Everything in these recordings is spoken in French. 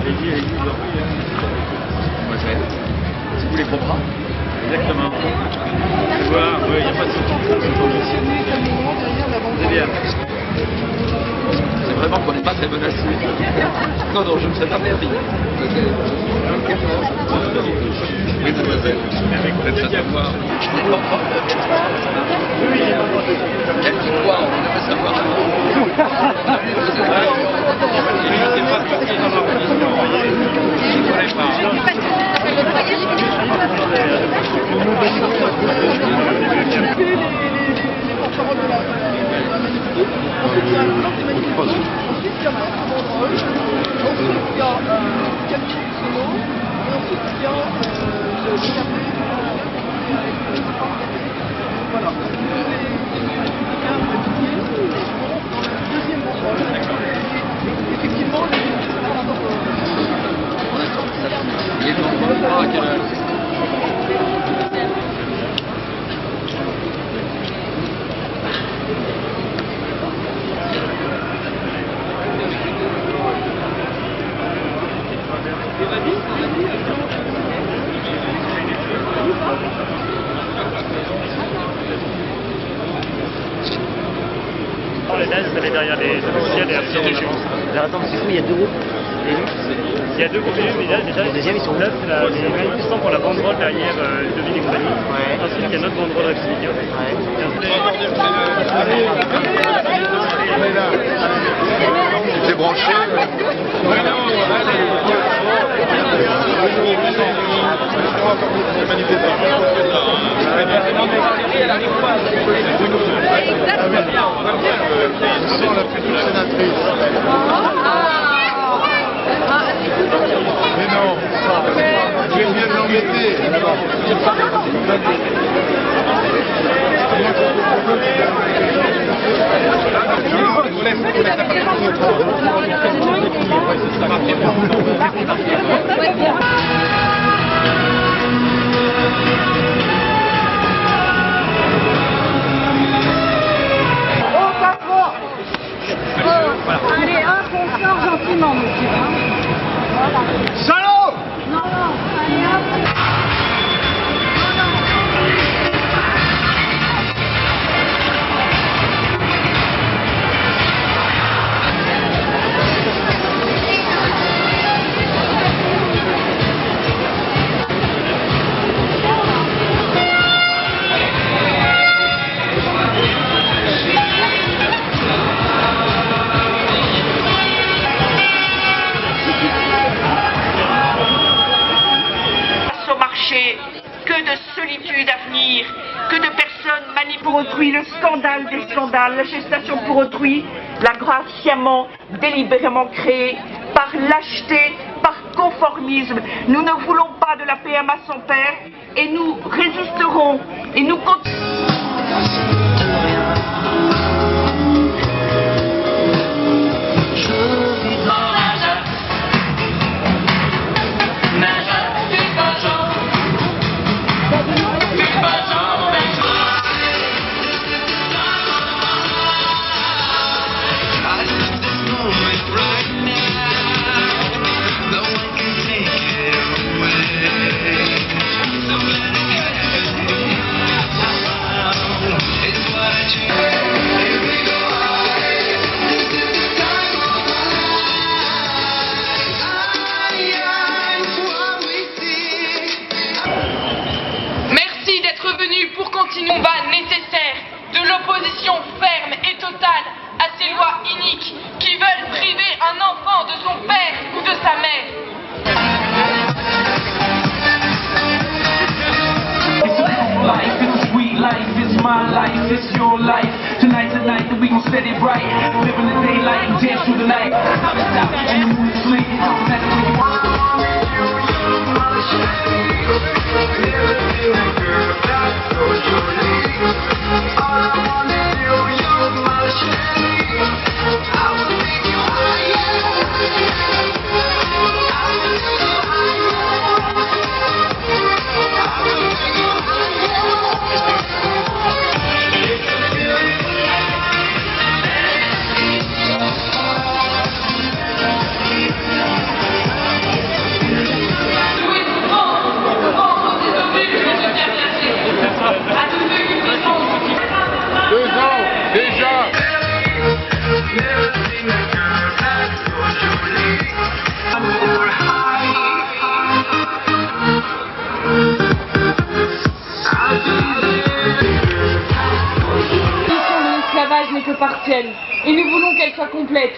Allez-y, si vous les gros bras. Exactement. Voilà, il n'y a pas de souci. C'est bien. C'est vraiment qu'on n'est pas très menacé. Non, non, je ne sais pas merveille. Oui, mademoiselle. Peut-être ça savoir. Quel petit poids, on devrait savoir. Je ne connais pas. Les nazes, vous allez derrière les officiels et après Attends, c'est fou, il y a deux groupes. il y a deux groupes mais là, déjà, Le deuxième, ils sont là, c'est les manifestants pour la banderole derrière Devine et compagnie. Ouais. Ensuite, il y a notre banderole républicaine. C'est branché. Mais non, je viens de l'embêter. Allez, hop, on sort gentiment, monsieur. Voilà. Salaud! Non, non, allez, hop. Que de solitude à venir, que de personnes manipulées pour autrui, le scandale des scandales, la gestation pour autrui, la grâce sciemment, délibérément créée, par lâcheté, par conformisme. Nous ne voulons pas de la PMA sans père et nous résisterons et nous continuerons. Pour continuer le combat nécessaire de l'opposition ferme et totale à ces lois iniques qui veulent priver un enfant de son père ou de sa mère. Life is a sweet life, it's my life, it's your life. Tonight, that we gon' set it right. Live in the daylight and dance through the night. Sun is out and the moon is asleep. That's when you want. se partielle. Et nous voulons qu'elle soit complète.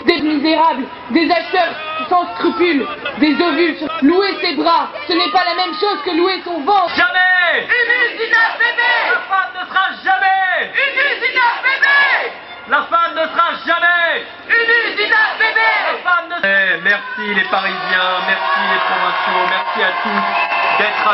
Des misérables, des acheteurs sans scrupules, des ovules, louer ses bras, ce n'est pas la même chose que louer son ventre. Jamais une usine à bébé. La femme ne sera jamais une usine à bébé. La femme ne sera jamais une usine à bébé. La femme ne... merci les Parisiens, merci les provinciaux, merci à tous d'être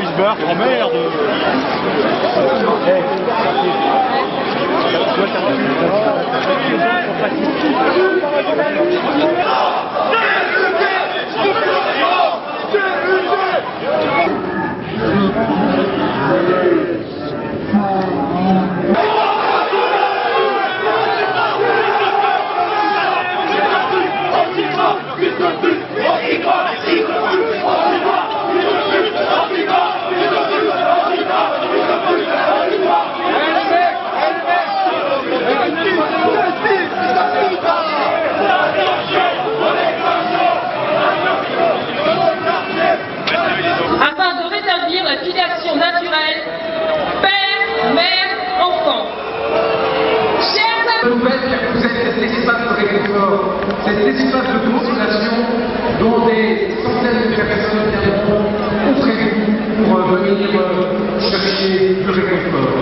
il se barre, oh merde. Afin de rétablir la filiation naturelle, père, mère, enfant. Chers nouvelle car vous êtes cet espace de réconfort, cet espace de consolation dont des centaines de personnes viendront auprès de vous pour venir chercher du réconfort.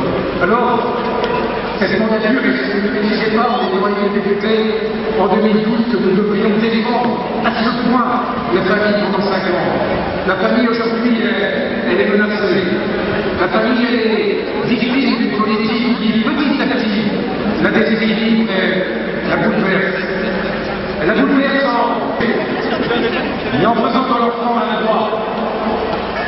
Alors, cette mandature, ne n'exigeait pas en témoignant député en 2012 que nous devrions défendre à ce point la famille pendant 5 ans. La famille aujourd'hui, elle est menacée. La famille, elle est victime d'une politique qui petit à petit la déséquilibre et la bouleverse. Elle la bouleverse en faisant de l'enfant un droit.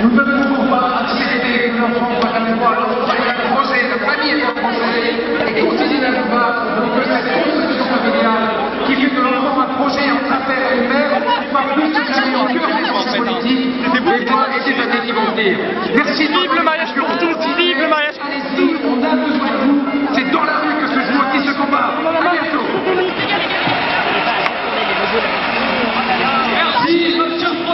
Nous ne pouvons pas accepter que l'enfant soit un droit. Le projet de famille est un projet et continuer à nous battre pour que cette construction familiale qui fait de l'enfant un projet entre un père et une mère soit plus que jamais au cœur des forces politiques et pas et c'est années qui vont venir. Merci. Vive le mariage pour tous, vive le mariage pour tous. Allez-y, on a besoin de vous. C'est dans la rue que se joue aussi ce combat. À bientôt. Merci, monsieur le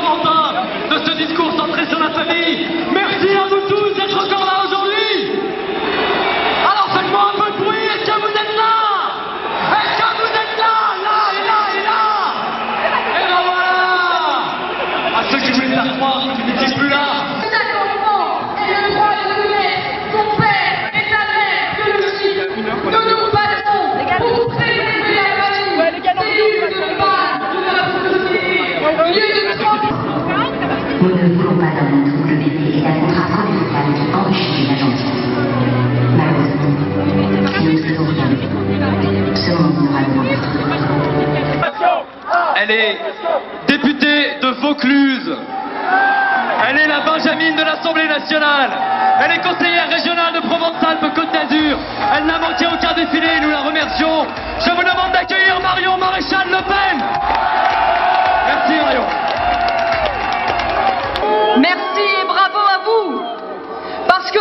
Elle est députée de Vaucluse. Elle est la Benjamine de l'Assemblée nationale. Elle est conseillère régionale de Provence-Alpes-Côte d'Azur. Elle n'a manqué aucun défilé et nous la remercions. Je vous demande d'accueillir Marion Maréchal Le Pen. Merci Marion. Merci et bravo à vous. Parce que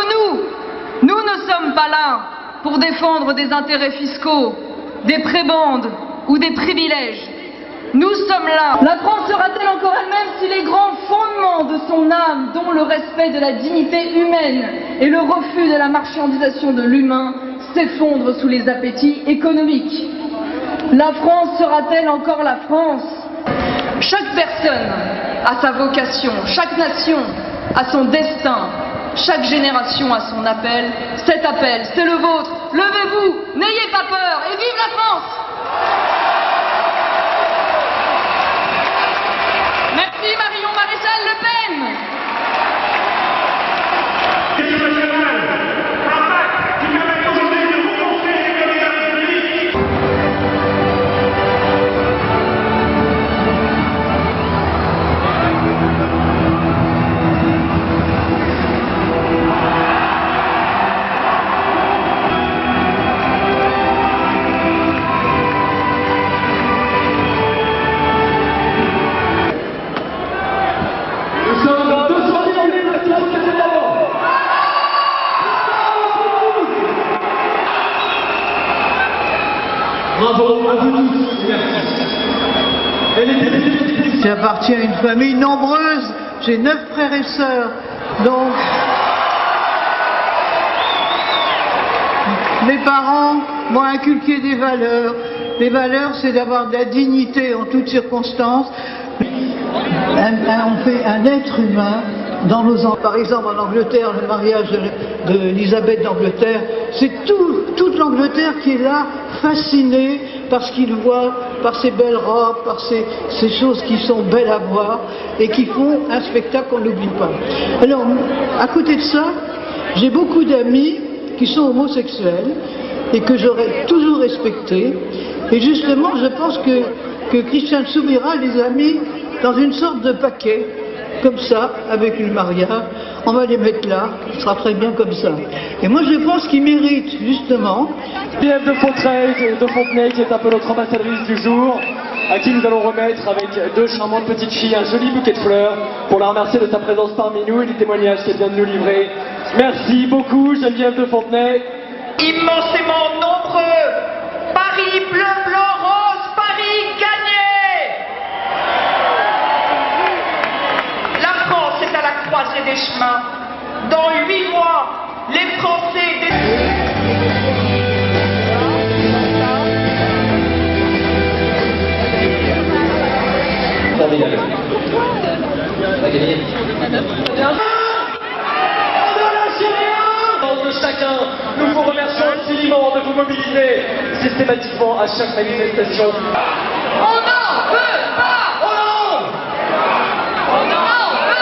nous ne sommes pas là pour défendre des intérêts fiscaux, des prébendes ou des privilèges. Nous sommes là. La France sera-t-elle encore elle-même si les grands fondements de son âme, dont le respect de la dignité humaine et le refus de la marchandisation de l'humain, s'effondrent sous les appétits économiques? La France sera-t-elle encore la France? Chaque personne a sa vocation, chaque nation a son destin, chaque génération a son appel. Cet appel, c'est le vôtre. Levez-vous, n'ayez pas peur et vive la France! Merci Marion Maréchal Le Pen. Bravo à vous tous. J'appartiens à une famille nombreuse, j'ai 9 frères et sœurs, donc mes parents m'ont inculqué des valeurs. Les valeurs, c'est d'avoir de la dignité en toutes circonstances. On fait un être humain dans nos enfants. Par exemple, en Angleterre, le mariage d'Elisabeth d'Angleterre, c'est toute l'Angleterre qui est là, fascinée par ce qu'ils voient, par ces belles robes, par ces choses qui sont belles à voir et qui font un spectacle qu'on n'oublie pas. Alors, à côté de ça, j'ai beaucoup d'amis qui sont homosexuels et que j'aurais toujours respectés. Et justement, je pense que Christiane Soubira les a mis dans une sorte de paquet, comme ça, avec une Maria. On va les mettre là, ce sera très bien comme ça. Et moi, je pense qu'ils méritent, justement. Geneviève de Fontenay, qui est un peu notre ambassadrice du jour, à qui nous allons remettre avec 2 charmantes petites filles un joli bouquet de fleurs pour la remercier de sa présence parmi nous et du témoignage qu'elle vient de nous livrer. Merci beaucoup, Geneviève de Fontenay. Immensément nombreux, Paris bleu, blanc, rose, Paris gagné. La France est à la croisée des chemins. Dans 8 mois, les Français... De chacun, nous vous remercions infiniment de vous mobiliser systématiquement à chaque manifestation.